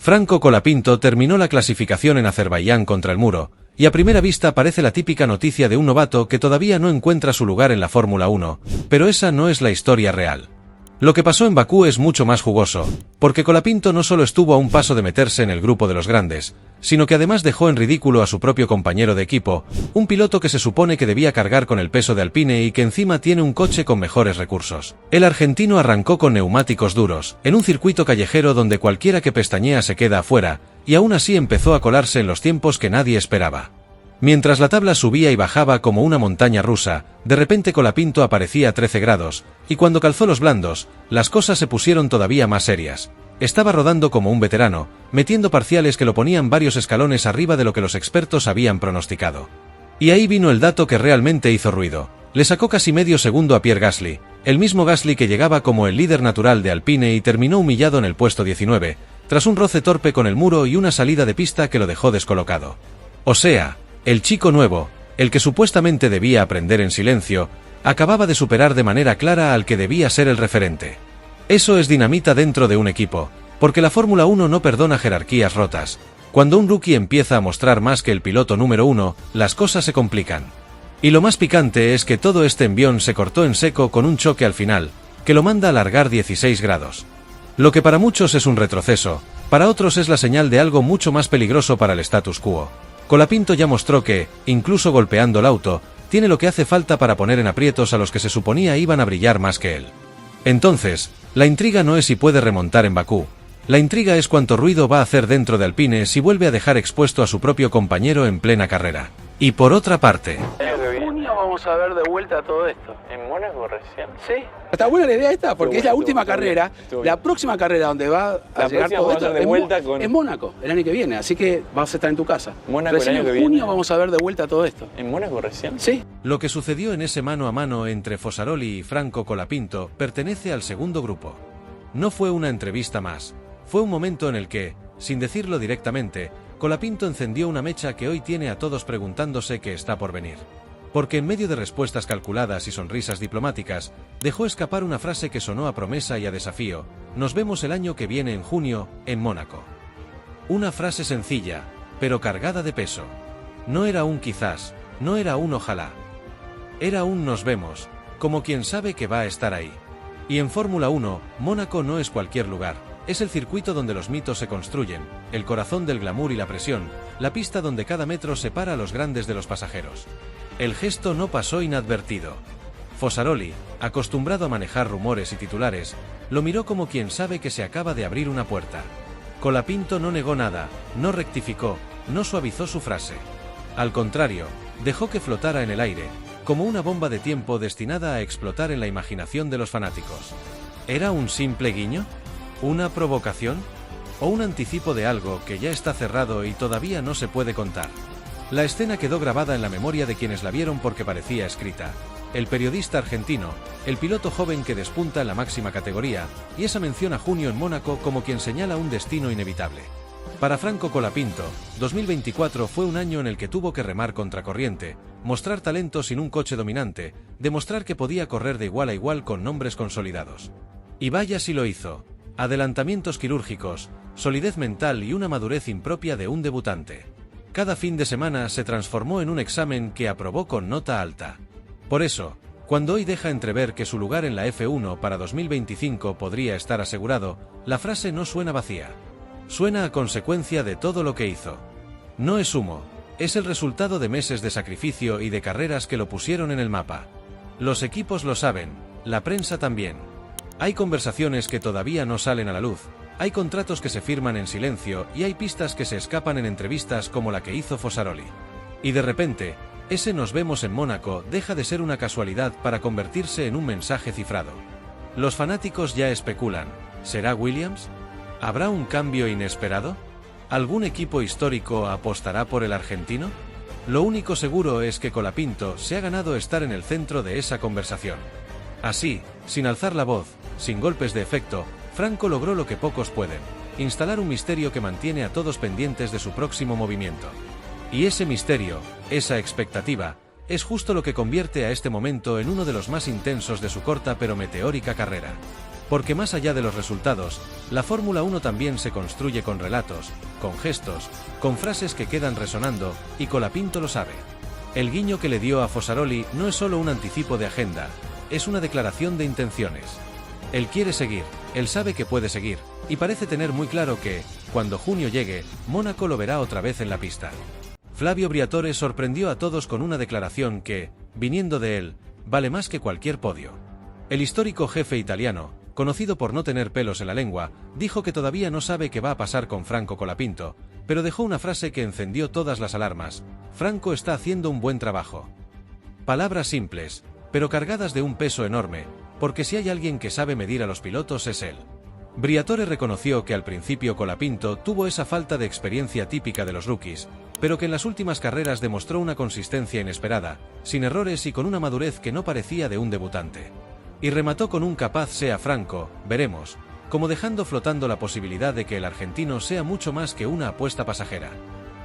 Franco Colapinto terminó la clasificación en Azerbaiyán contra el muro, y a primera vista parece la típica noticia de un novato que todavía no encuentra su lugar en la Fórmula 1, pero esa no es la historia real. Lo que pasó en Bakú es mucho más jugoso, porque Colapinto no solo estuvo a un paso de meterse en el grupo de los grandes, sino que además dejó en ridículo a su propio compañero de equipo, un piloto que se supone que debía cargar con el peso de Alpine y que encima tiene un coche con mejores recursos. El argentino arrancó con neumáticos duros, en un circuito callejero donde cualquiera que pestañea se queda afuera, y aún así empezó a colarse en los tiempos que nadie esperaba. Mientras la tabla subía y bajaba como una montaña rusa, de repente Colapinto aparecía a 13 grados, y cuando calzó los blandos, las cosas se pusieron todavía más serias. Estaba rodando como un veterano, metiendo parciales que lo ponían varios escalones arriba de lo que los expertos habían pronosticado. Y ahí vino el dato que realmente hizo ruido. Le sacó casi medio segundo a Pierre Gasly, el mismo Gasly que llegaba como el líder natural de Alpine y terminó humillado en el puesto 19, tras un roce torpe con el muro y una salida de pista que lo dejó descolocado. O sea, el chico nuevo, el que supuestamente debía aprender en silencio, acababa de superar de manera clara al que debía ser el referente. Eso es dinamita dentro de un equipo, porque la Fórmula 1 no perdona jerarquías rotas. Cuando un rookie empieza a mostrar más que el piloto número 1, las cosas se complican. Y lo más picante es que todo este envión se cortó en seco con un choque al final, que lo manda a largar 16 grados. Lo que para muchos es un retroceso, para otros es la señal de algo mucho más peligroso para el status quo. Colapinto ya mostró que, incluso golpeando el auto, tiene lo que hace falta para poner en aprietos a los que se suponía iban a brillar más que él. Entonces, la intriga no es si puede remontar en Bakú. La intriga es cuánto ruido va a hacer dentro de Alpine si vuelve a dejar expuesto a su propio compañero en plena carrera. Y por otra parte, En junio vamos a ver de vuelta todo esto. ¿En Mónaco recién? Sí. Está buena la idea esta, porque es la última carrera. La próxima carrera donde va a llegar todo esto es Mónaco, el año que viene. Así que vas a estar en tu casa. Mónaco el año que en junio viene. vamos a ver de vuelta todo esto. ¿En Mónaco recién? Sí. lo que sucedió en ese mano a mano entre Fosaroli y Franco Colapinto pertenece al segundo grupo. No fue una entrevista más, fue un momento en el que, sin decirlo directamente, Colapinto encendió una mecha que hoy tiene a todos preguntándose qué está por venir. Porque en medio de respuestas calculadas y sonrisas diplomáticas, dejó escapar una frase que sonó a promesa y a desafío: nos vemos el año que viene en junio, en Mónaco. Una frase sencilla, pero cargada de peso. No era un quizás, no era un ojalá. Era un nos vemos, como quien sabe que va a estar ahí. Y en Fórmula 1, Mónaco no es cualquier lugar. Es el circuito donde los mitos se construyen, el corazón del glamour y la presión, la pista donde cada metro separa a los grandes de los pasajeros. El gesto no pasó inadvertido. Fosaroli, acostumbrado a manejar rumores y titulares, lo miró como quien sabe que se acaba de abrir una puerta. Colapinto no negó nada, no rectificó, no suavizó su frase. Al contrario, dejó que flotara en el aire, como una bomba de tiempo destinada a explotar en la imaginación de los fanáticos. ¿Era un simple guiño? ¿Una provocación? ¿O un anticipo de algo que ya está cerrado y todavía no se puede contar? La escena quedó grabada en la memoria de quienes la vieron porque parecía escrita. El periodista argentino, el piloto joven que despunta en la máxima categoría, y esa mención a junio en Mónaco como quien señala un destino inevitable. Para Franco Colapinto, 2024 fue un año en el que tuvo que remar contracorriente, mostrar talento sin un coche dominante, demostrar que podía correr de igual a igual con nombres consolidados. Y vaya si lo hizo. Adelantamientos quirúrgicos, solidez mental y una madurez impropia de un debutante. Cada fin de semana se transformó en un examen que aprobó con nota alta. Por eso, cuando hoy deja entrever que su lugar en la F1 para 2025 podría estar asegurado, la frase no suena vacía. Suena a consecuencia de todo lo que hizo. No es humo, es el resultado de meses de sacrificio y de carreras que lo pusieron en el mapa. Los equipos lo saben, la prensa también. Hay conversaciones que todavía no salen a la luz, hay contratos que se firman en silencio y hay pistas que se escapan en entrevistas como la que hizo Fosaroli. Y de repente, ese nos vemos en Mónaco deja de ser una casualidad para convertirse en un mensaje cifrado. Los fanáticos ya especulan, ¿será Williams? ¿Habrá un cambio inesperado? ¿Algún equipo histórico apostará por el argentino? Lo único seguro es que Colapinto se ha ganado estar en el centro de esa conversación. Así, sin alzar la voz, sin golpes de efecto, Franco logró lo que pocos pueden: instalar un misterio que mantiene a todos pendientes de su próximo movimiento. Y ese misterio, esa expectativa, es justo lo que convierte a este momento en uno de los más intensos de su corta pero meteórica carrera. porque más allá de los resultados, la Fórmula 1 también se construye con relatos, con gestos, con frases que quedan resonando, y Colapinto lo sabe. El guiño que le dio a Fosaroli no es solo un anticipo de agenda, es una declaración de intenciones. Él quiere seguir, él sabe que puede seguir, y parece tener muy claro que, cuando junio llegue, Mónaco lo verá otra vez en la pista. Flavio Briatore sorprendió a todos con una declaración que, viniendo de él, vale más que cualquier podio. El histórico jefe italiano, conocido por no tener pelos en la lengua, dijo que todavía no sabe qué va a pasar con Franco Colapinto, pero dejó una frase que encendió todas las alarmas: Franco está haciendo un buen trabajo. Palabras simples, pero cargadas de un peso enorme, porque si hay alguien que sabe medir a los pilotos es él. Briatore reconoció que al principio Colapinto tuvo esa falta de experiencia típica de los rookies, pero que en las últimas carreras demostró una consistencia inesperada, sin errores y con una madurez que no parecía de un debutante. Y remató con un capaz sea Franco, veremos, como dejando flotando la posibilidad de que el argentino sea mucho más que una apuesta pasajera.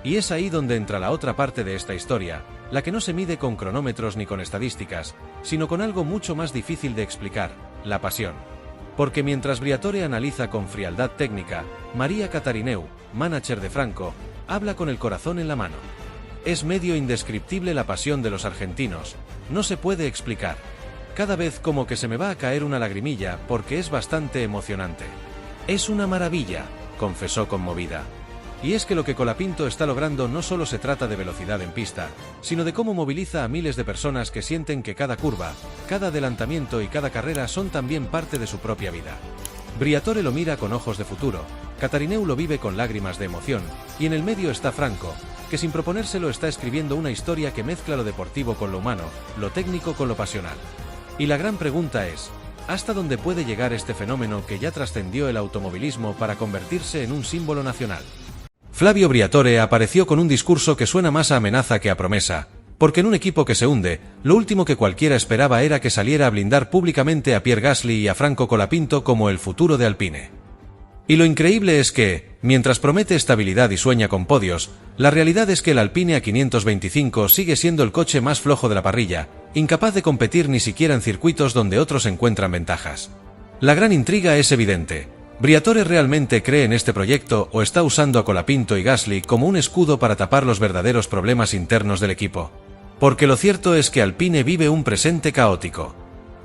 Y es ahí donde entra la otra parte de esta historia, la que no se mide con cronómetros ni con estadísticas, sino con algo mucho más difícil de explicar: la pasión. Porque mientras Briatore analiza con frialdad técnica, María Catarineu, manager de Franco, habla con el corazón en la mano. Es medio indescriptible la pasión de los argentinos, no se puede explicar. Cada vez como que se me va a caer una lagrimilla porque es bastante emocionante. Es una maravilla, confesó conmovida. Y es que lo que Colapinto está logrando no solo se trata de velocidad en pista, sino de cómo moviliza a miles de personas que sienten que cada curva, cada adelantamiento y cada carrera son también parte de su propia vida. Briatore lo mira con ojos de futuro, Catarineu lo vive con lágrimas de emoción, y en el medio está Franco, que sin proponérselo está escribiendo una historia que mezcla lo deportivo con lo humano, lo técnico con lo pasional. Y la gran pregunta es: ¿hasta dónde puede llegar este fenómeno que ya trascendió el automovilismo para convertirse en un símbolo nacional? Flavio Briatore apareció con un discurso que suena más a amenaza que a promesa, porque en un equipo que se hunde, lo último que cualquiera esperaba era que saliera a blindar públicamente a Pierre Gasly y a Franco Colapinto como el futuro de Alpine. Y lo increíble es que, mientras promete estabilidad y sueña con podios, la realidad es que el Alpine A525 sigue siendo el coche más flojo de la parrilla, incapaz de competir ni siquiera en circuitos donde otros encuentran ventajas. La gran intriga es evidente: ¿Briatore realmente cree en este proyecto o está usando a Colapinto y Gasly como un escudo para tapar los verdaderos problemas internos del equipo? Porque lo cierto es que Alpine vive un presente caótico.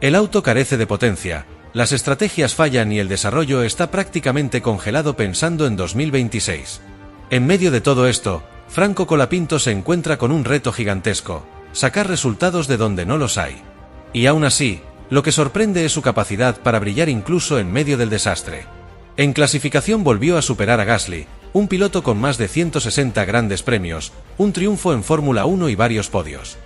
El auto carece de potencia, las estrategias fallan y el desarrollo está prácticamente congelado pensando en 2026. En medio de todo esto, Franco Colapinto se encuentra con un reto gigantesco: sacar resultados de donde no los hay. Y aún así, lo que sorprende es su capacidad para brillar incluso en medio del desastre. En clasificación volvió a superar a Gasly, un piloto con más de 160 grandes premios, un triunfo en Fórmula 1 y varios podios.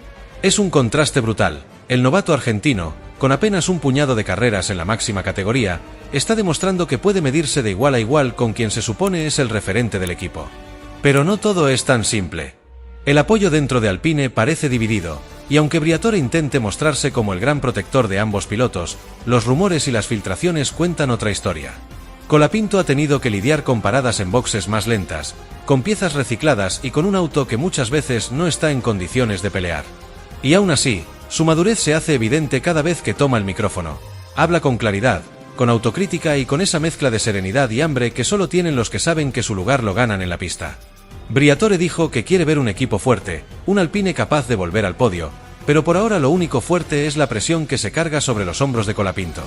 Es un contraste brutal. El novato argentino, con apenas un puñado de carreras en la máxima categoría, está demostrando que puede medirse de igual a igual con quien se supone es el referente del equipo. Pero no todo es tan simple. El apoyo dentro de Alpine parece dividido, y aunque Briatore intente mostrarse como el gran protector de ambos pilotos, los rumores y las filtraciones cuentan otra historia. Colapinto ha tenido que lidiar con paradas en boxes más lentas, con piezas recicladas y con un auto que muchas veces no está en condiciones de pelear. Y aún así, su madurez se hace evidente cada vez que toma el micrófono. Habla con claridad, con autocrítica y con esa mezcla de serenidad y hambre que solo tienen los que saben que su lugar lo ganan en la pista. Briatore dijo que quiere ver un equipo fuerte, un Alpine capaz de volver al podio, pero por ahora lo único fuerte es la presión que se carga sobre los hombros de Colapinto.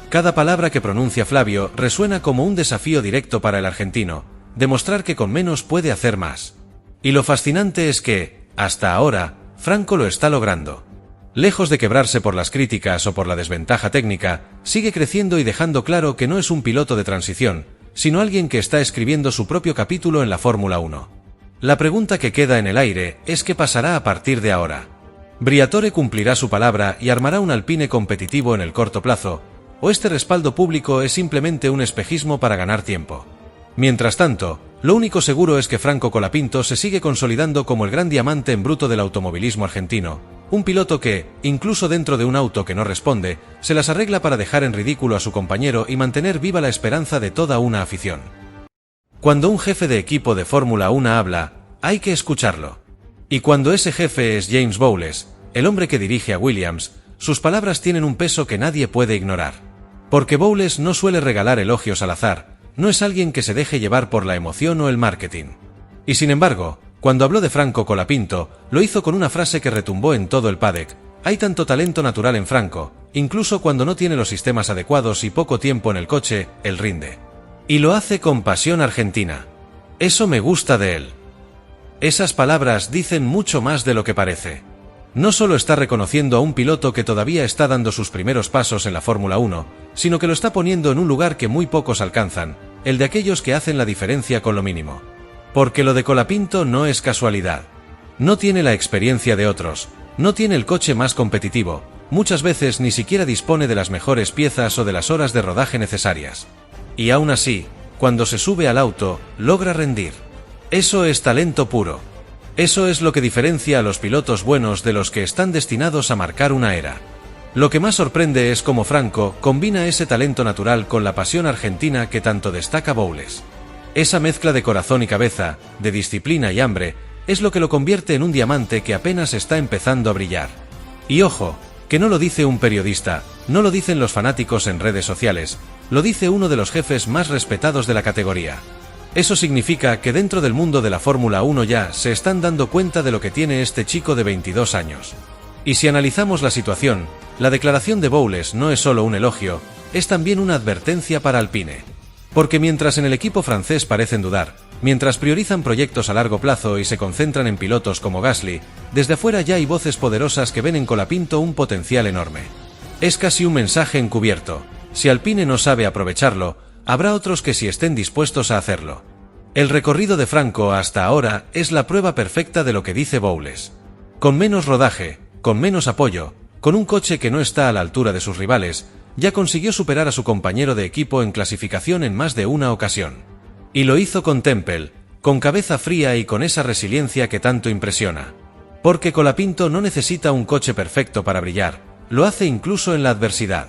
Cada palabra que pronuncia Flavio resuena como un desafío directo para el argentino: demostrar que con menos puede hacer más. Y lo fascinante es que, hasta ahora, Franco lo está logrando. Lejos de quebrarse por las críticas o por la desventaja técnica, sigue creciendo y dejando claro que no es un piloto de transición, sino alguien que está escribiendo su propio capítulo en la Fórmula 1. La pregunta que queda en el aire es qué pasará a partir de ahora. ¿Briatore cumplirá su palabra y armará un Alpine competitivo en el corto plazo, o este respaldo público es simplemente un espejismo para ganar tiempo? Mientras tanto, lo único seguro es que Franco Colapinto se sigue consolidando como el gran diamante en bruto del automovilismo argentino, un piloto que, incluso dentro de un auto que no responde, se las arregla para dejar en ridículo a su compañero y mantener viva la esperanza de toda una afición. Cuando un jefe de equipo de Fórmula 1 habla, hay que escucharlo. Y cuando ese jefe es James Bowles, el hombre que dirige a Williams, sus palabras tienen un peso que nadie puede ignorar. Porque Bowles no suele regalar elogios al azar, no es alguien que se deje llevar por la emoción o el marketing. Y sin embargo, cuando habló de Franco Colapinto, lo hizo con una frase que retumbó en todo el paddock: hay tanto talento natural en Franco, incluso cuando no tiene los sistemas adecuados y poco tiempo en el coche, él rinde. Y lo hace con pasión argentina. Eso me gusta de él. Esas palabras dicen mucho más de lo que parece. No solo está reconociendo a un piloto que todavía está dando sus primeros pasos en la Fórmula 1, sino que lo está poniendo en un lugar que muy pocos alcanzan, el de aquellos que hacen la diferencia con lo mínimo. Porque lo de Colapinto no es casualidad. No tiene la experiencia de otros, no tiene el coche más competitivo, muchas veces ni siquiera dispone de las mejores piezas o de las horas de rodaje necesarias. Y aún así, cuando se sube al auto, logra rendir. Eso es talento puro. Eso es lo que diferencia a los pilotos buenos de los que están destinados a marcar una era. Lo que más sorprende es cómo Franco combina ese talento natural con la pasión argentina que tanto destaca Bowles. Esa mezcla de corazón y cabeza, de disciplina y hambre, es lo que lo convierte en un diamante que apenas está empezando a brillar. Y ojo, que no lo dice un periodista, no lo dicen los fanáticos en redes sociales, lo dice uno de los jefes más respetados de la categoría. Eso significa que dentro del mundo de la Fórmula 1 ya se están dando cuenta de lo que tiene este chico de 22 años. Y si analizamos la situación, la declaración de Bowles no es solo un elogio, es también una advertencia para Alpine. Porque mientras en el equipo francés parecen dudar, mientras priorizan proyectos a largo plazo y se concentran en pilotos como Gasly, desde afuera ya hay voces poderosas que ven en Colapinto un potencial enorme. Es casi un mensaje encubierto: si Alpine no sabe aprovecharlo, habrá otros que sí estén dispuestos a hacerlo. El recorrido de Franco hasta ahora es la prueba perfecta de lo que dice Bowles. Con menos rodaje, con menos apoyo, con un coche que no está a la altura de sus rivales, ya consiguió superar a su compañero de equipo en clasificación en más de una ocasión. Y lo hizo con Temple, con cabeza fría y con esa resiliencia que tanto impresiona. Porque Colapinto no necesita un coche perfecto para brillar, lo hace incluso en la adversidad.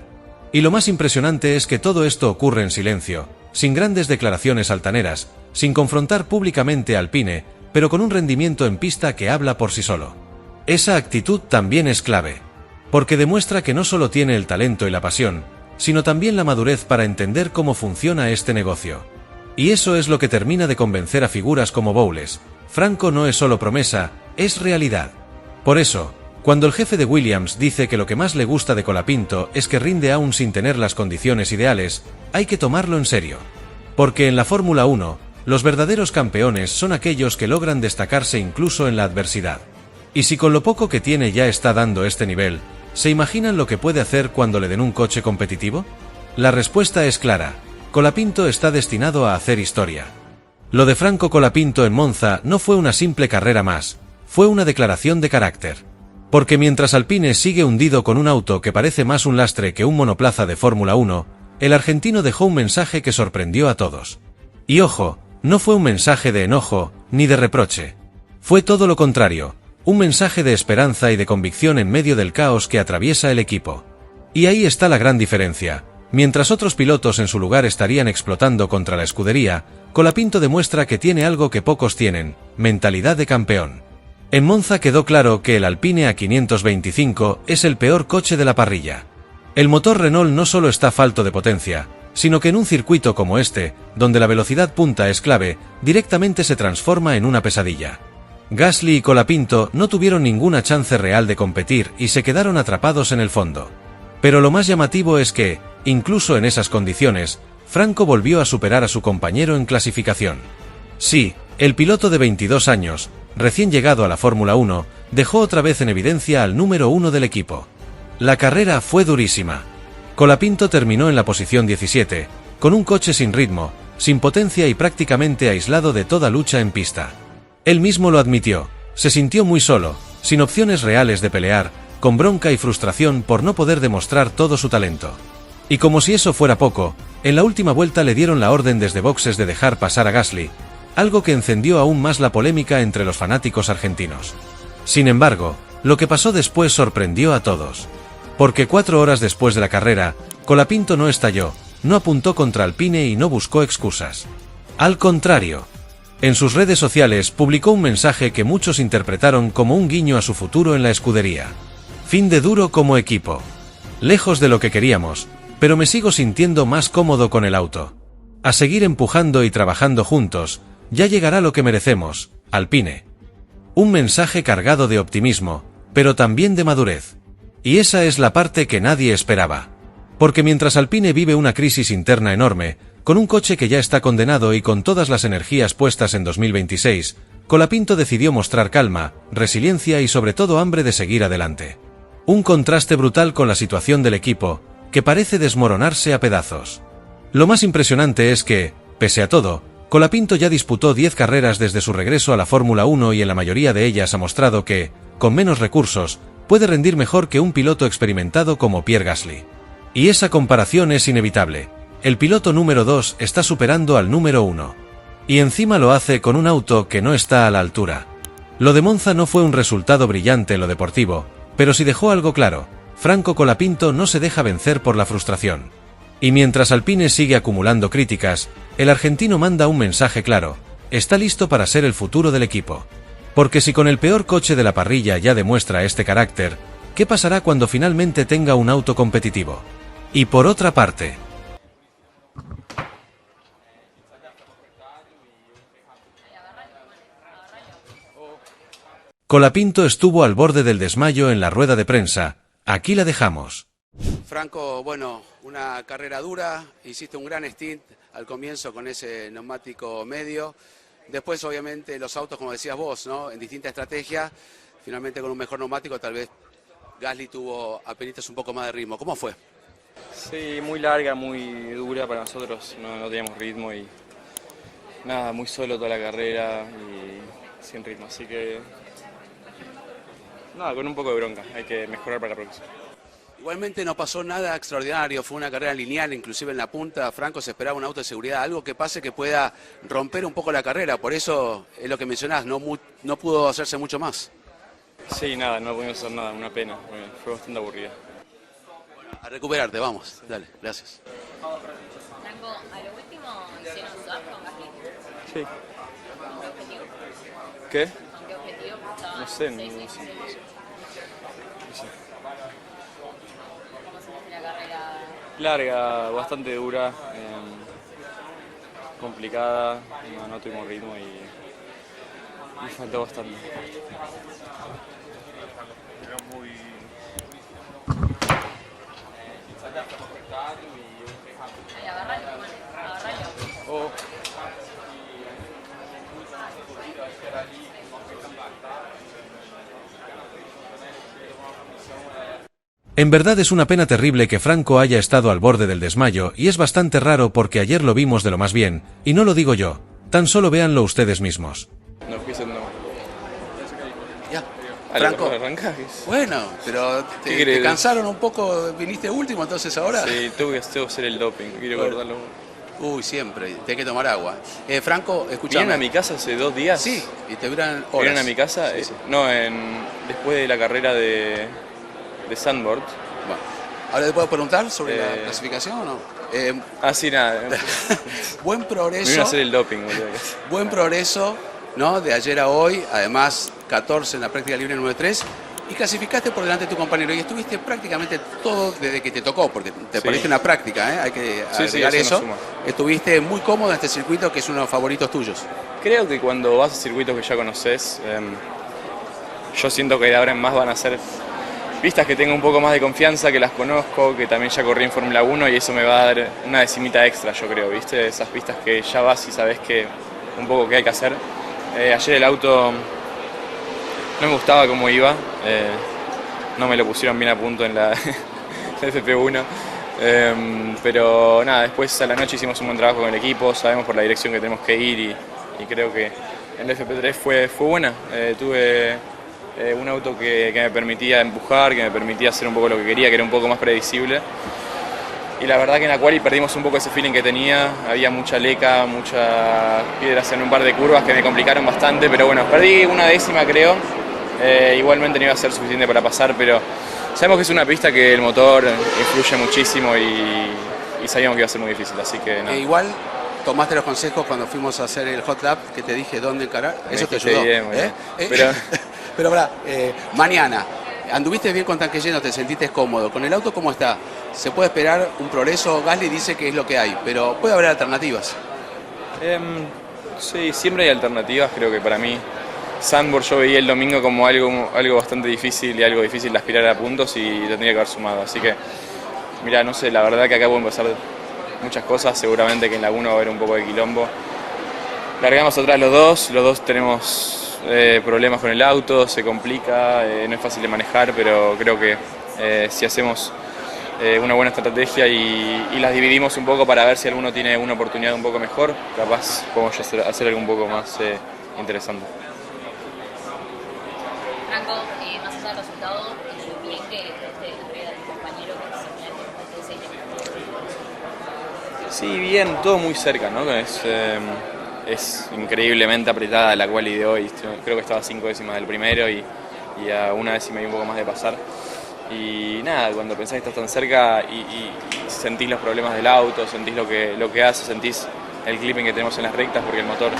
Y lo más impresionante es que todo esto ocurre en silencio, sin grandes declaraciones altaneras, sin confrontar públicamente a Alpine, pero con un rendimiento en pista que habla por sí solo. Esa actitud también es clave, porque demuestra que no solo tiene el talento y la pasión, sino también la madurez para entender cómo funciona este negocio. Y eso es lo que termina de convencer a figuras como Bowles: Franco no es solo promesa, es realidad. Por eso, cuando el jefe de Williams dice que lo que más le gusta de Colapinto es que rinde aún sin tener las condiciones ideales, hay que tomarlo en serio. Porque en la Fórmula 1, los verdaderos campeones son aquellos que logran destacarse incluso en la adversidad. Y si con lo poco que tiene ya está dando este nivel, ¿se imaginan lo que puede hacer cuando le den un coche competitivo? La respuesta es clara: Colapinto está destinado a hacer historia. Lo de Franco Colapinto en Monza no fue una simple carrera más, fue una declaración de carácter. Porque mientras Alpine sigue hundido con un auto que parece más un lastre que un monoplaza de Fórmula 1, el argentino dejó un mensaje que sorprendió a todos. Y ojo, no fue un mensaje de enojo, ni de reproche. Fue todo lo contrario, un mensaje de esperanza y de convicción en medio del caos que atraviesa el equipo. Y ahí está la gran diferencia: mientras otros pilotos en su lugar estarían explotando contra la escudería, Colapinto demuestra que tiene algo que pocos tienen: mentalidad de campeón. En Monza quedó claro que el Alpine A525 es el peor coche de la parrilla. El motor Renault no solo está falto de potencia, sino que en un circuito como este, donde la velocidad punta es clave, directamente se transforma en una pesadilla. Gasly y Colapinto no tuvieron ninguna chance real de competir y se quedaron atrapados en el fondo. Pero lo más llamativo es que, incluso en esas condiciones, Franco volvió a superar a su compañero en clasificación. Sí, el piloto de 22 años, recién llegado a la Fórmula 1, dejó otra vez en evidencia al número 1 del equipo. La carrera fue durísima. Colapinto terminó en la posición 17, con un coche sin ritmo, sin potencia y prácticamente aislado de toda lucha en pista. Él mismo lo admitió: se sintió muy solo, sin opciones reales de pelear, con bronca y frustración por no poder demostrar todo su talento. Y como si eso fuera poco, en la última vuelta le dieron la orden desde boxes de dejar pasar a Gasly, algo que encendió aún más la polémica entre los fanáticos argentinos. Sin embargo, lo que pasó después sorprendió a todos. Porque 4 horas después de la carrera, Colapinto no estalló, no apuntó contra Alpine y no buscó excusas. Al contrario, en sus redes sociales publicó un mensaje que muchos interpretaron como un guiño a su futuro en la escudería. Fin de duro como equipo. Lejos de lo que queríamos, pero me sigo sintiendo más cómodo con el auto. A seguir empujando y trabajando juntos, ya llegará lo que merecemos, Alpine. Un mensaje cargado de optimismo, pero también de madurez. Y esa es la parte que nadie esperaba. Porque mientras Alpine vive una crisis interna enorme, con un coche que ya está condenado y con todas las energías puestas en 2026, Colapinto decidió mostrar calma, resiliencia y sobre todo hambre de seguir adelante. Un contraste brutal con la situación del equipo, que parece desmoronarse a pedazos. Lo más impresionante es que, pese a todo, Colapinto ya disputó 10 carreras desde su regreso a la Fórmula 1 y en la mayoría de ellas ha mostrado que, con menos recursos, puede rendir mejor que un piloto experimentado como Pierre Gasly. Y esa comparación es inevitable. El piloto número 2 está superando al número 1. Y encima lo hace con un auto que no está a la altura. Lo de Monza no fue un resultado brillante en lo deportivo, pero sí dejó algo claro: Franco Colapinto no se deja vencer por la frustración. Y mientras Alpine sigue acumulando críticas, el argentino manda un mensaje claro: está listo para ser el futuro del equipo. Porque si con el peor coche de la parrilla ya demuestra este carácter, ¿qué pasará cuando finalmente tenga un auto competitivo? Y por otra parte, Colapinto estuvo al borde del desmayo en la rueda de prensa. Aquí la dejamos. Franco, bueno, una carrera dura, hiciste un gran stint al comienzo con ese neumático medio. Después, obviamente, los autos, como decías vos, ¿no? En distintas estrategias, finalmente con un mejor neumático, tal vez Gasly tuvo apenas un poco más de ritmo. ¿Cómo fue? Sí, muy larga, muy dura para nosotros, no teníamos ritmo y nada, muy solo toda la carrera y sin ritmo, así que nada, con un poco de bronca, hay que mejorar para la próxima. Igualmente no pasó nada extraordinario, fue una carrera lineal, inclusive en la punta. Franco se esperaba un auto de seguridad, algo que pase que pueda romper un poco la carrera, por eso es lo que mencionás, no pudo hacerse mucho más. Sí, nada, no pudimos hacer nada, una pena, fue bastante aburrida. A recuperarte, vamos, dale, gracias. Franco, a lo último hicieron swap con Gasly. Sí. ¿Con qué objetivo? ¿Qué? ¿Con qué objetivo? No sé, no sé. ¿Cómo se hace la carrera? Larga, bastante dura, complicada, no tuvimos ritmo y faltó bastante. Ahí, agarralo. Oh. En verdad es una pena terrible que Franco haya estado al borde del desmayo, y es bastante raro porque ayer lo vimos de lo más bien, y no lo digo yo, tan solo véanlo ustedes mismos. No, no. Ya, Franco. ¿Arranca? Bueno, pero te cansaron un poco, viniste último entonces ahora. Sí, tuve que hacer el doping, quiero cortarlo. Uy, siempre, tenés que tomar agua. Franco, escuchame. ¿Vinieron a mi casa hace 2 días? Sí, y te duran horas. ¿Vinieron a mi casa? Sí, sí. No, después de la carrera de Sandboard. Bueno, ¿ahora te puedo preguntar sobre la clasificación o no? Sí, nada. Buen progreso. Vine a hacer el doping, boludo. Buen progreso, ¿no? De ayer a hoy, además 14 en la práctica libre número 3. Y clasificaste por delante de tu compañero y estuviste prácticamente todo desde que te tocó, porque te perdiste una práctica, hay que agregar eso. Estuviste muy cómodo en este circuito que es uno de los favoritos tuyos. Creo que cuando vas a circuitos que ya conoces, yo siento que de ahora en más van a ser pistas que tengo un poco más de confianza, que las conozco, que también ya corrí en Fórmula 1 y eso me va a dar una decimita extra, yo creo, ¿viste? Esas pistas que ya vas y sabes que un poco qué hay que hacer. Ayer el auto no me gustaba cómo iba, no me lo pusieron bien a punto en la FP1, pero nada, después a la noche hicimos un buen trabajo con el equipo, sabemos por la dirección que tenemos que ir y creo que en la FP3 fue buena. Tuve un auto que me permitía empujar, que me permitía hacer un poco lo que quería, que era un poco más predecible. Y la verdad que en la quali perdimos un poco ese feeling que tenía, había mucha leca, muchas piedras en un par de curvas que me complicaron bastante, pero bueno, perdí una décima creo. Igualmente no iba a ser suficiente para pasar, pero sabemos que es una pista que el motor influye muchísimo y sabíamos que iba a ser muy difícil, así que nada. Igual tomaste los consejos cuando fuimos a hacer el hot lap, que te dije dónde encarar, eso te ayudó. Pero Pero mañana, Anduviste bien con tanque lleno, te sentiste cómodo. ¿Con el auto cómo está? ¿Se puede esperar un progreso? Gasly dice que es lo que hay, pero puede haber alternativas. Sí, siempre hay alternativas. Creo que para mí Zandvoort yo veía el domingo como algo bastante difícil y algo difícil de aspirar a puntos y tendría que haber sumado. Así que, mira, no sé, la verdad que acá pueden pasar muchas cosas. Seguramente que en la 1 va a haber un poco de quilombo. Largamos atrás los dos tenemos problemas con el auto, se complica, no es fácil de manejar, pero creo que si hacemos una buena estrategia y las dividimos un poco para ver si alguno tiene una oportunidad un poco mejor, capaz podemos hacer algo un poco más interesante. Franco, más allá del resultado, lo bien que arriba de tu compañero que se Sí, bien, todo muy cerca, ¿no? Es increíblemente apretada la quali de hoy. Creo que estaba a 5 décimas del primero y a 1 décima y un poco más de pasar. Y nada, cuando pensás que estás tan cerca y sentís los problemas del auto, sentís lo que hace, sentís el clipping que tenemos en las rectas porque el motor